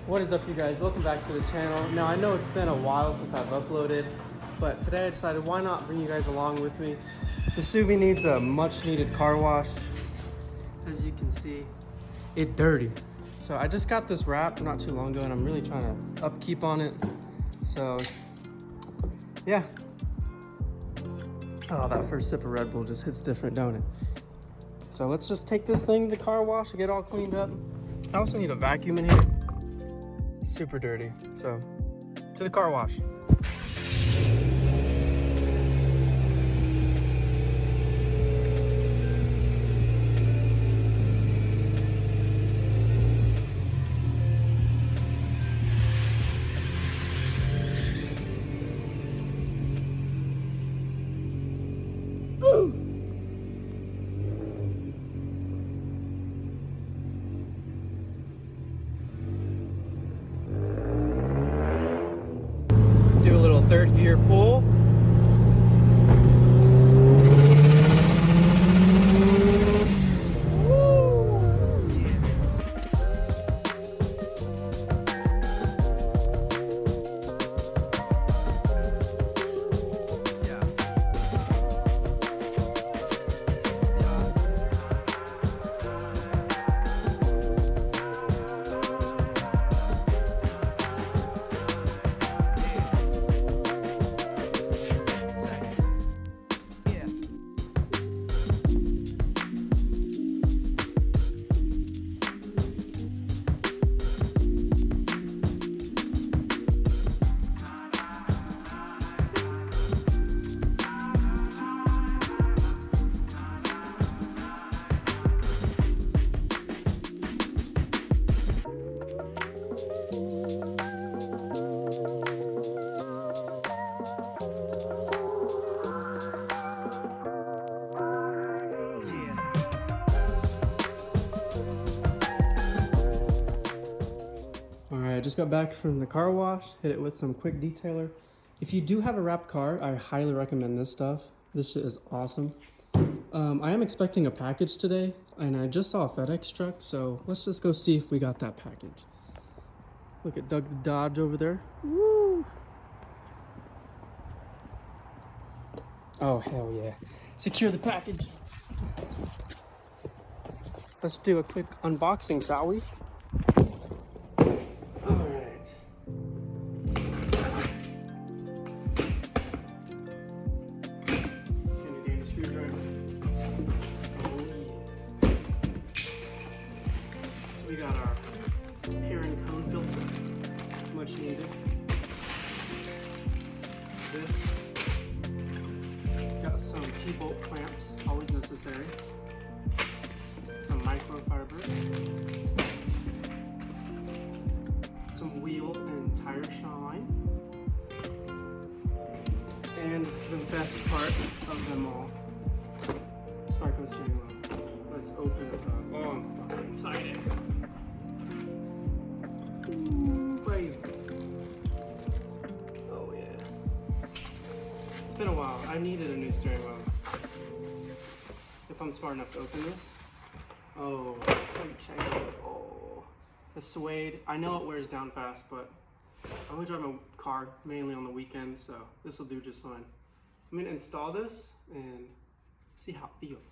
What is up, you guys? Welcome back to the channel. Now, I know it's been a while since I've uploaded, but today I decided why not bring you guys along with me. The subie needs a much needed car wash. As you can see, it's dirty. So I just got this wrap not too long ago and I'm really trying to upkeep on it. So yeah. Oh, that first sip of Red Bull just hits different, don't it? So let's just take this thing to the car wash and get it all cleaned up. I also need a vacuum in here. Super dirty. So to the car wash. Do a little third gear pull. I just got back from the car wash, hit it with some quick detailer. If you do have a wrapped car, I highly recommend this stuff. This shit is awesome. I am expecting a package today, and I just saw a FedEx truck, so let's just go see if we got that package. Look at Doug the Dodge over there. Woo! Oh, hell yeah. Secure the package. Let's do a quick unboxing, shall we? We got our hair and cone filter, much needed. This, got some T-bolt clamps, always necessary. Some microfiber, some wheel and tire shine, and the best part of them all, Sparco steering wheel. Let's open this up. Oh, I'm fucking excited. Ooh, baby. Oh yeah. It's been a while. I needed a new steering wheel. If I'm smart enough to open this. Oh, let me check it. Oh, the suede. I know it wears down fast, but I only drive my car mainly on the weekends, so this will do just fine. I'm gonna install this and see how it feels.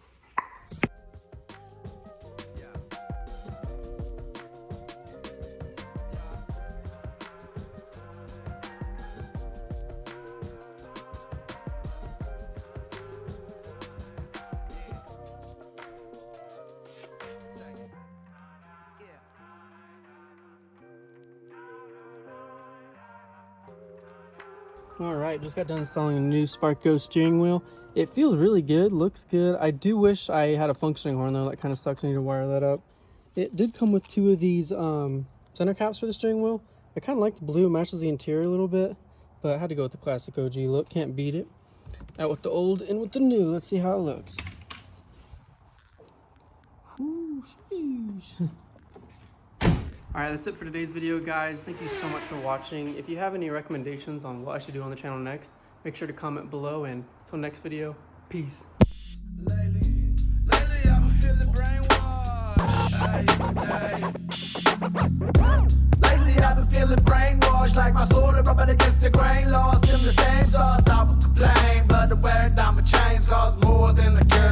All right, just got done installing a new Sparco steering wheel. It feels really good, looks good. I do wish I had a functioning horn though. That kind of sucks. I need to wire that up. It did come with two of these center caps for the steering wheel. I kind of like the blue, matches the interior a little bit, but I had to go with the classic OG look. Can't beat it. Out with the old, in with the new. Let's see how it looks. Ooh, sheesh. All right, that's it for today's video, guys. Thank you so much for watching. If you have any recommendations on what I should do on the channel next, make sure to comment below, and until next video, peace. Lately I've been feeling brainwashed. Hey, hey. Lately I've been feeling brainwashed, like my soul is rubbing against the grain. Lost in the same sauce, I would complain, but the wearing down my chains cost more than a girl.